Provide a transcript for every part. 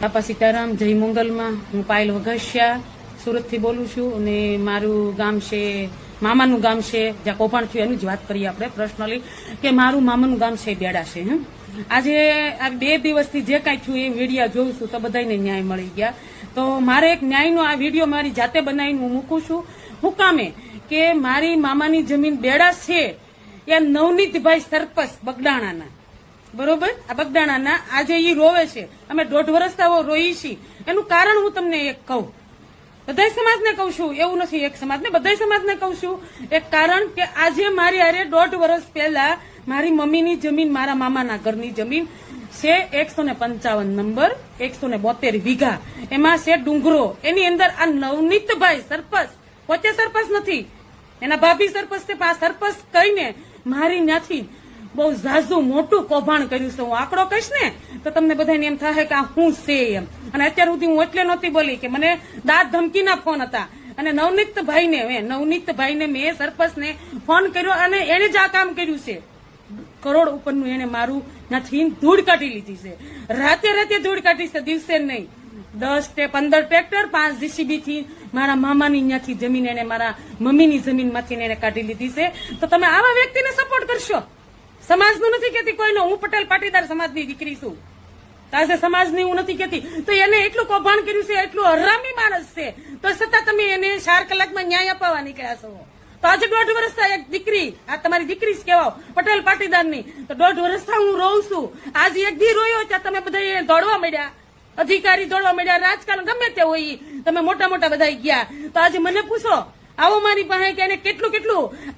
બાપા સીતારામ, જય મંગલમાં. હું પાયલ વઘાસિયા સુરતથી બોલું છું અને મારું ગામ છે, મામાનું ગામ છે જ્યાં કૌભાંડ થયું એની જ વાત કરીએ આપણે પર્સનલી, કે મારું મામાનું ગામ છે બેડા છે. આજે આ 2 દિવસથી જે કાંઈ થયું એ વિડીયો જોઉં છું તો બધાને ન્યાય મળી ગયા. તો મારે એક ન્યાયનો આ વિડીયો મારી જાતે બનાવીને હું મૂકું છું. હું કામે કે મારી મામાની જમીન બેડા છે એ નવનીતભાઈ સરપંચ બગડાણાના, બરોબર, આ બગદાણાના આજે ઈ રોવે છે. અમે 1.5 વર્ષથી રોઈ છીએ. એનું કારણ હું તમને એક કહું, બધા સમાજને કહું છું, એવું નથી એક સમાજને, બધા સમાજને કહું છું. એક કારણ કે આજે મારી હારે 1.5 વર્ષ પહેલા મારી મમ્મીની જમીન, મારા મામાના ઘરની જમીન છે 155 નંબર, 172 વીઘા, એમાં છે ડુંગરો. એની અંદર આ નવનીતભાઈ સરપંચ, પોતે સરપંચ નથી, એના ભાભી સરપંચ છે, પણ આ સરપંચ કહીને મારી ત્યાંથી બહુ ઝાઝું મોટું કૌભાંડ કર્યું છે. હું આંકડો કહીશ ને તો તમને બધાને એમ થાય કે આ શું છે એમ. અને અત્યાર સુધી હું એટલે નહોતી બોલી કે મને દાંત ધમકીના ફોન હતા. અને નવનીતભાઈને મેં સરપંચને ફોન કર્યો અને એને જ આ કામ કર્યું છે. કરોડ ઉપરનું એને મારું ત્યાંથી ધૂળ કાઢી લીધી છે. રાતે ધૂળ કાઢી છે, દિવસે નહીં. 10 કે 15 ટ્રેક્ટર, 5 જીસીબી થી મારા મામાની ત્યાંથી જમીન એને મારા મમ્મીની જમીનમાંથી એને કાઢી લીધી છે. તો તમે આવા વ્યક્તિને સપોર્ટ કરશો? સમાજનું નથી કેતી કોઈનો, હું પટેલ પાટીદાર સમાજની દીકરી છું, તાજે સમાજની હું નથી કેતી. તો એને એટલું કૌભાંડ કર્યું છે, એટલું હરામી માણસ છે, તો છતાં તમે એને 4 કલાકમાં ન્યાય અપાવવા નીકળ્યા છો. તો આજે 1.5 વર્ષથી એક દીકરી, આ તમારી દીકરી જ કહેવાઓ, પટેલ પાટીદારની, તો 1.5 વર્ષથી હું રોઉં છું. આજે એક દી રોયો ત્યાં તમે બધા દોડવા મળ્યા, અધિકારી દોડવા મળ્યા, રાજકારણ ગમે તે હોય, તમે મોટા બધા ગયા. તો આજે મને પૂછો, આવો મારી પાસે કે એને કેટલું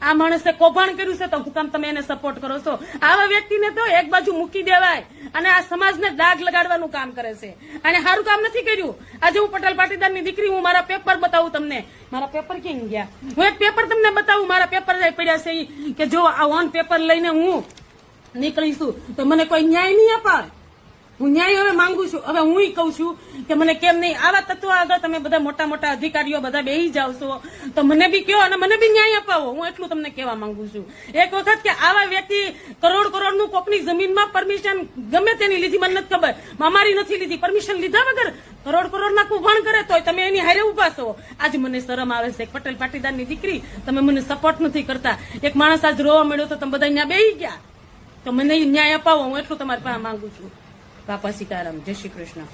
આ માણસે કૌભાંડ કર્યું છે, તો હું કામ તમે એને સપોર્ટ કરો છો? આવા વ્યક્તિને તો એક બાજુ મૂકી દેવાય. અને આ સમાજને દાગ લગાડવાનું કામ કરે છે, અને સારું કામ નથી કર્યું. આજે હું પટેલ પાટીદારની દીકરી, હું મારા પેપર બતાવું તમને. મારા પેપર ક્યાં ગયા? હું એક પેપર તમને બતાવું, મારા પેપર પડ્યા છે કે જો આ ઓન પેપર લઈને હું નીકળીશું તો મને કોઈ ન્યાય નહીં અપાય. હું ન્યાય હવે માંગુ છું. હવે હું કહું છું કે મને કેમ નહીં, આવા તત્વો આગળ તમે બધા મોટા અધિકારીઓ બધા બેસી જાવ છો તો મને બી કહો અને મને બી ન્યાય અપાવો. હું એટલું તમને કહેવા માંગુ છું. એક વખત કે આવા વ્યક્તિ કરોડનું કોકની જમીનમાં પરમિશન ગમે તેની લીધી, મને નથી ખબર, અમારી નથી લીધી, પરમિશન લીધા વગર કરોડના કૌભાંડ કરે તોય તમે એની હારે ઉભા છો. આજે મને શરમ આવે છે. પટેલ પાટીદારની દીકરી, તમે મને સપોર્ટ નથી કરતા. એક માણસ આજ રોવા મળ્યો તો તમે બધા અહીંયા બેસી ગયા, તો મને ન્યાય અપાવો. હું એટલું તમારી પાસે માંગુ છું. બાપા સીતારામ, જય શ્રી કૃષ્ણ.